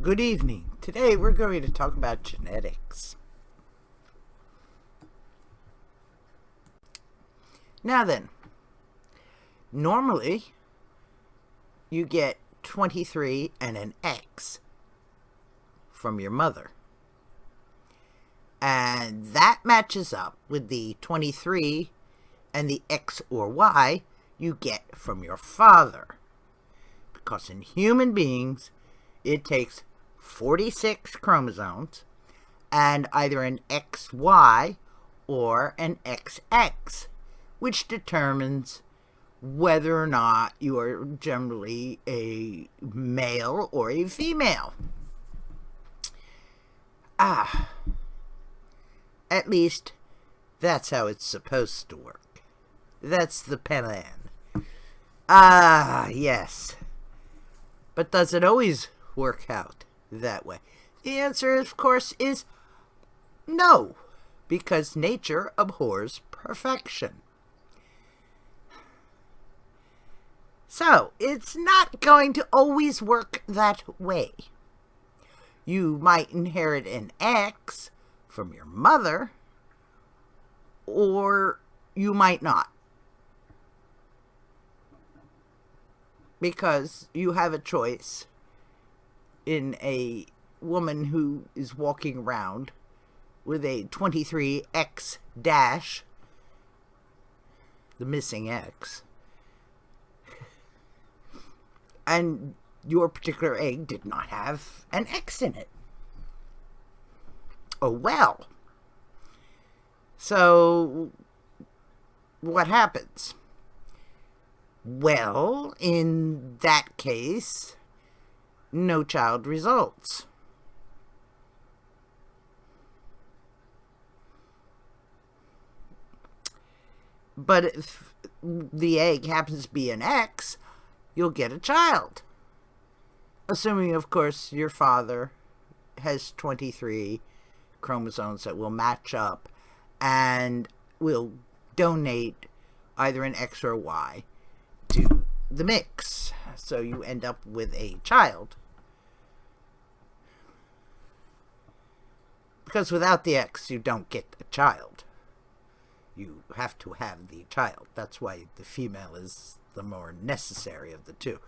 Good evening. Today we're going to talk about genetics. Now then, normally you get 23 and an X from your mother. And that matches up with the 23 and the X or Y you get from your father. Because in human beings, it takes 46 chromosomes and either an XY or an XX, which determines whether or not you are generally a male or a female. At least that's how it's supposed to work. That's the plan. Yes. But does it always work out that way? The answer, of course, is no, because nature abhors perfection. So, it's not going to always work that way. You might inherit an X from your mother, or you might not. Because you have a choice in a woman who is walking around with a 23X dash, the missing X, and your particular egg did not have an X in it. Oh well. So, what happens? Well, in that case, no child results. But if the egg happens to be an X, you'll get a child. Assuming, of course, your father has 23 chromosomes that will match up and will donate either an X or a Y to the mix. So you end up with a child. Because without the X, you don't get a child. You have to have the child. That's why the female is the more necessary of the two.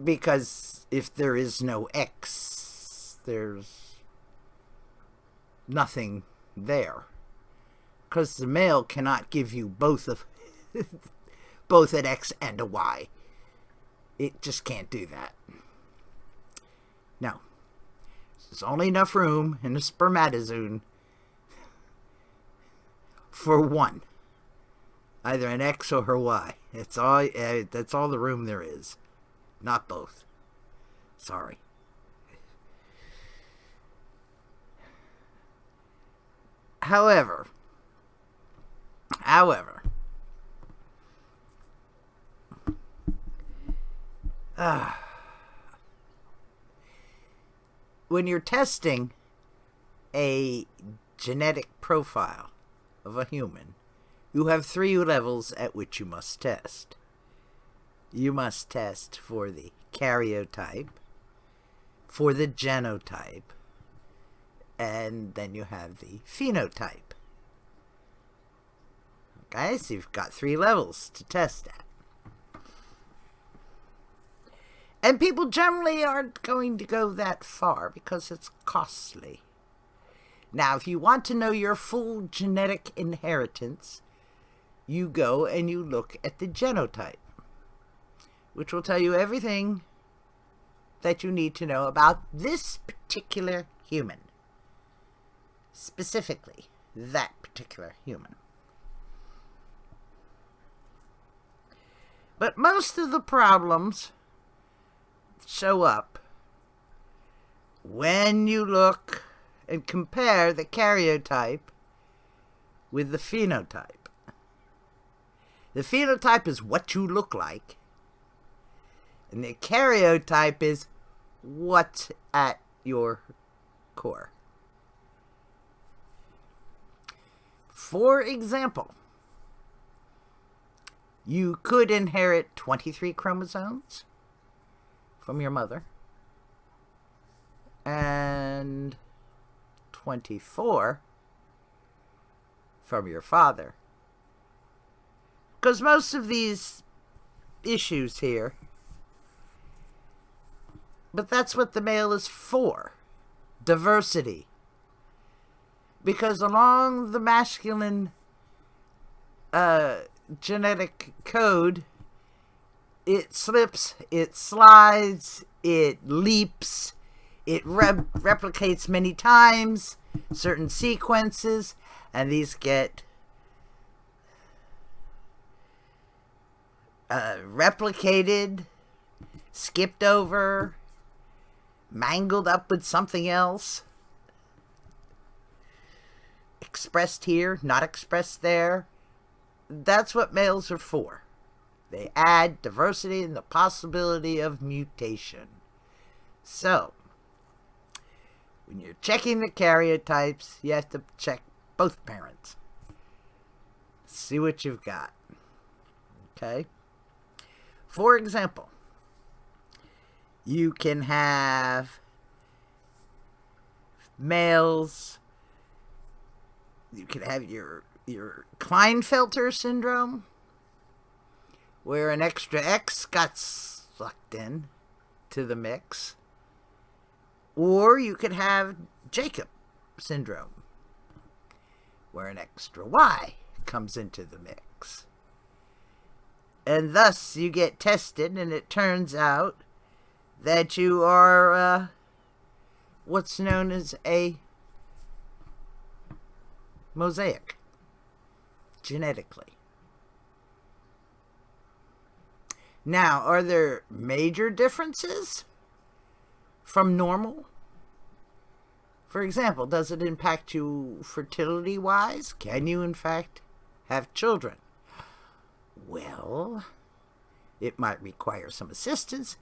Because if there is no X, there's nothing there. Because the male cannot give you both an X and a Y. It just can't do that. No. There's only enough room in a spermatozoon for one. Either an X or a Y. That's all the room there is. Not both. Sorry. However, when you're testing a genetic profile of a human, you have 3 levels at which you must test. You must test for the karyotype, for the genotype, and then you have the phenotype. Okay, so you've got 3 levels to test at. And people generally aren't going to go that far because it's costly. Now, if you want to know your full genetic inheritance, you go and you look at the genotype, which will tell you everything that you need to know about this particular human. Specifically, that particular human. But most of the problems show up when you look and compare the karyotype with the phenotype. The phenotype is what you look like, and the karyotype is what's at your core. For example, you could inherit 23 chromosomes from your mother, and 24 from your father. Because most of these issues here, but that's what the male is for, diversity. Because along the masculine genetic code, it slips, it slides, it leaps, it replicates many times, certain sequences, and these get replicated, skipped over, mangled up with something else, expressed here, not expressed there. That's what males are for. They add diversity and the possibility of mutation. So, when you're checking the karyotypes, you have to check both parents. See what you've got. Okay? For example, you can have males, you can have your Klinefelter syndrome, where an extra X got sucked in to the mix. Or you could have Jacob syndrome, where an extra Y comes into the mix. And thus you get tested, and it turns out that you are what's known as a mosaic, genetically. Now, are there major differences from normal? For example, does it impact you fertility-wise? Can you, in fact, have children? Well, it might require some assistance,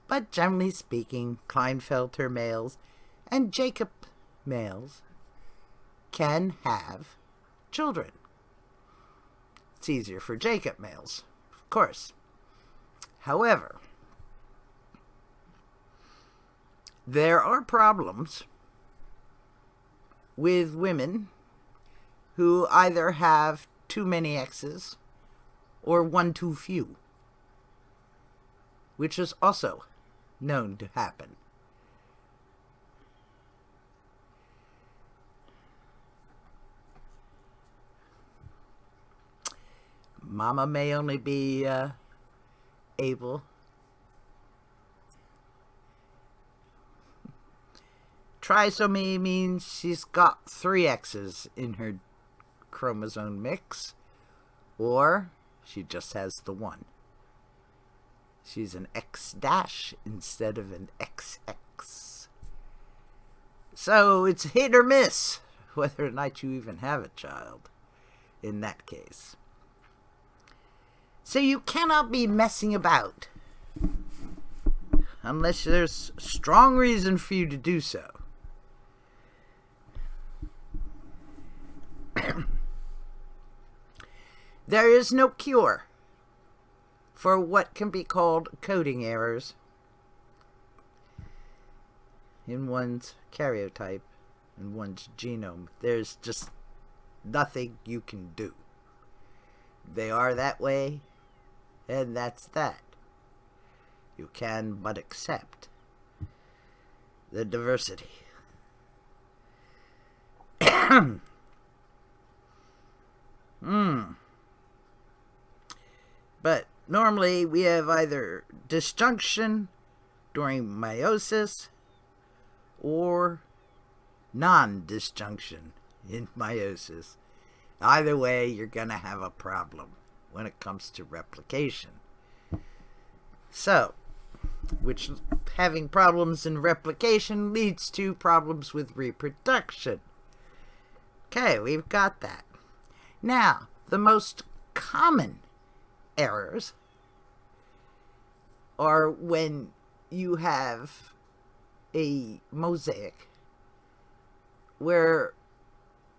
but generally speaking, Klinefelter males and Jacob males can have children. It's easier for Jacob males, of course. However, there are problems with women who either have too many X's or one too few, which is also known to happen. Mama may only be able trisomy means she's got 3 X's in her chromosome mix, or she just has the 1. She's an X dash instead of an XX. So it's hit or miss whether or not you even have a child in that case. So you cannot be messing about unless there's strong reason for you to do so. There is no cure for what can be called coding errors in one's karyotype and one's genome. There's just nothing you can do. They are that way, and that's that. You can but accept the diversity. But normally we have either disjunction during meiosis or non-disjunction in meiosis. Either way, you're going to have a problem when it comes to replication. So, which having problems in replication leads to problems with reproduction. Okay, we've got that. Now, the most common errors are when you have a mosaic where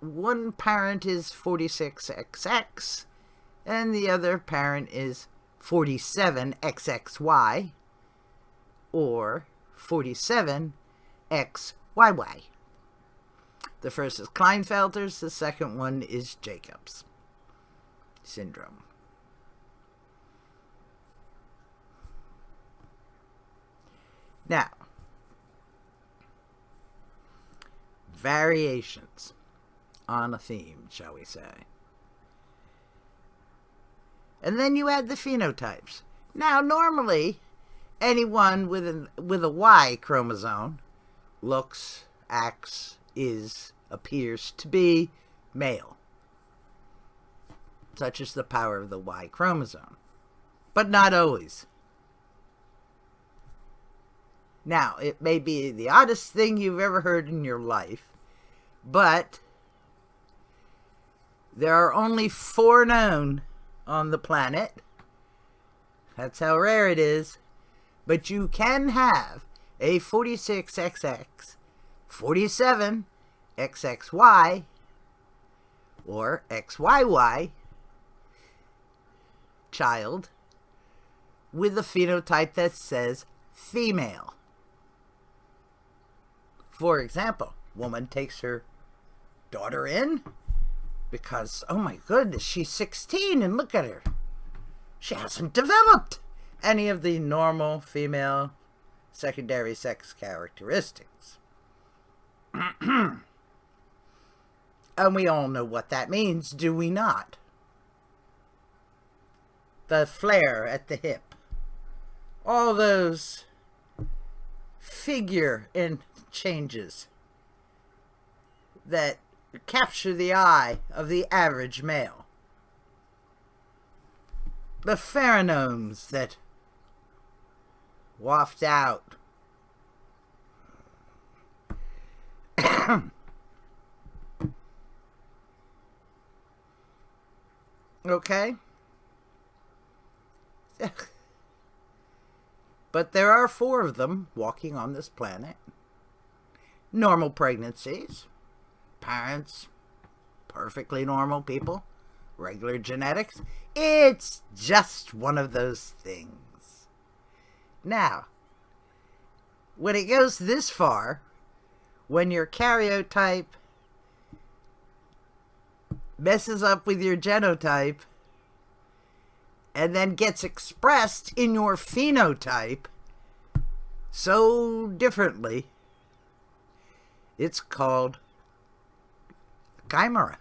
one parent is 46XX and the other parent is 47XXY or 47 XYY. The first is Klinefelter's, the second one is Jacobs syndrome. Now, variations on a theme, shall we say. And then you add the phenotypes. Now, normally, anyone with a Y chromosome looks, acts, appears to be male. Such is the power of the Y chromosome. But not always. Now, it may be the oddest thing you've ever heard in your life, but there are only 4 known on the planet. That's how rare it is. But you can have a 46XX, 47XXY, or XYY child with a phenotype that says female. For example, woman takes her daughter in because, oh my goodness, she's 16 and look at her. She hasn't developed any of the normal female secondary sex characteristics. And we all know what that means, do we not? The flare at the hip. All those figure and changes that capture the eye of the average male. The pheromones that waft out. Okay? But there are 4 of them walking on this planet. Normal pregnancies. Parents. Perfectly normal people. Regular genetics. It's just one of those things. Now, when it goes this far, when your karyotype messes up with your genotype and then gets expressed in your phenotype so differently, it's called chimera.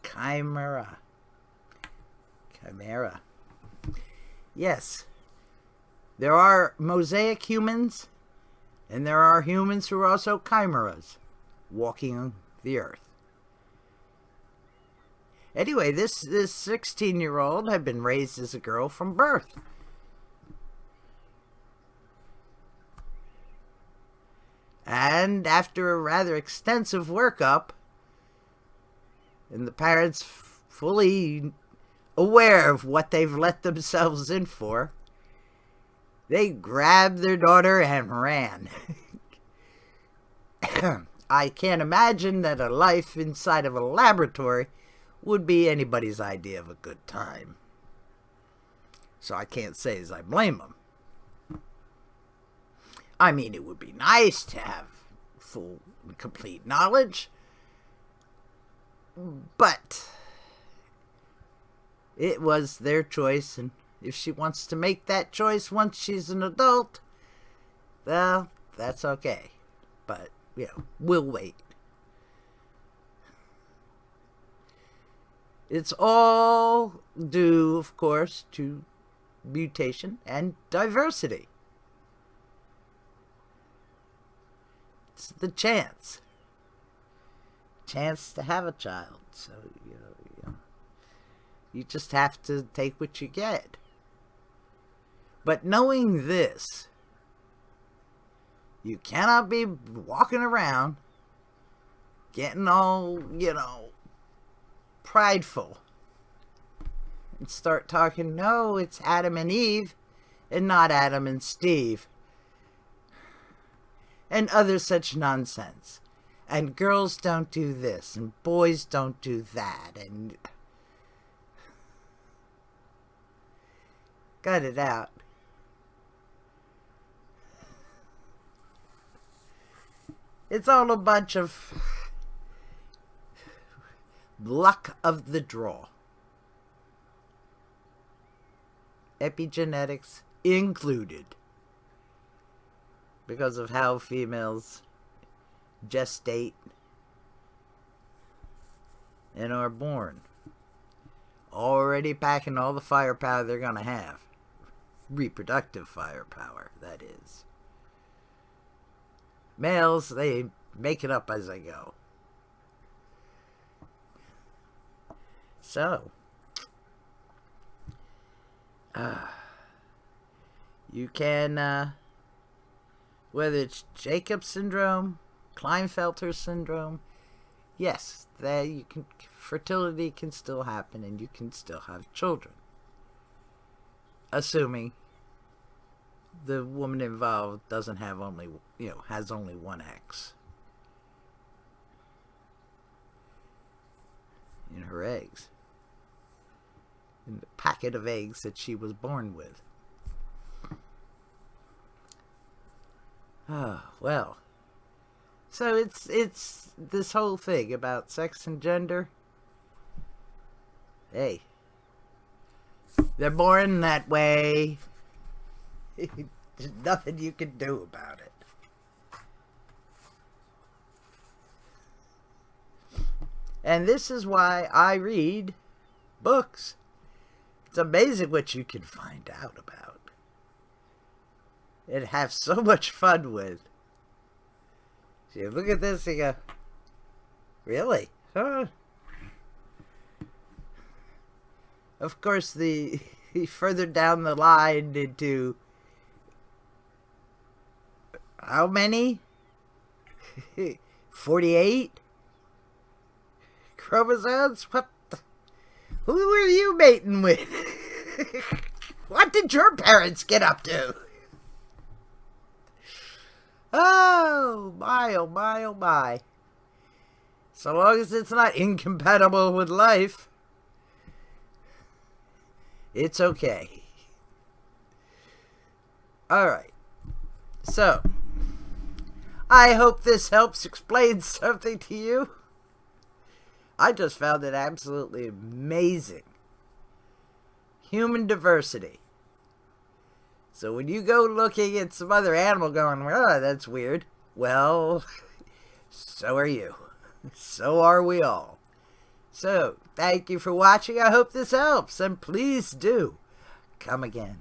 Chimera. Chimera. Yes. There are Mosaic humans, and there are humans who are also chimeras, walking the earth. Anyway, this 16-year-old had been raised as a girl from birth. And after a rather extensive workup, and the parents fully aware of what they've let themselves in for, they grabbed their daughter and ran. I can't imagine that a life inside of a laboratory would be anybody's idea of a good time. So I can't say as I blame them. I mean, it would be nice to have full and complete knowledge, but it was their choice, and if she wants to make that choice once she's an adult, well, that's okay. But, we'll wait. It's all due, of course, to mutation and diversity. It's the chance to have a child. So, you just have to take what you get. But knowing this, you cannot be walking around getting all, prideful and start talking, no, it's Adam and Eve and not Adam and Steve, and other such nonsense. And girls don't do this, and boys don't do that, and Cut it out. It's all a bunch of luck of the draw. Epigenetics included. Because of how females gestate and are born. Already packing all the firepower they're going to have. Reproductive firepower, that is. Males, they make it up as they go. So, you can, whether it's Jacob's syndrome, Klinefelter syndrome, yes, fertility can still happen and you can still have children. Assuming the woman involved doesn't have has only one X in her eggs. In the packet of eggs that she was born with. Oh, well. So it's this whole thing about sex and gender. Hey. They're born that way. There's nothing you can do about it. And this is why I read books. It's amazing what you can find out about. And have so much fun with. So you look at this and you go, really? Huh? Of course, the further down the line into how many? 48 chromosomes? What? Who were you mating with? What did your parents get up to? Oh my, oh my, oh my. So long as it's not incompatible with life, it's okay. Alright. So, I hope this helps explain something to you. I just found it absolutely amazing. Human diversity. So when you go looking at some other animal going, oh, that's weird. Well, so are you. So are we all. So, thank you for watching. I hope this helps. And please do come again.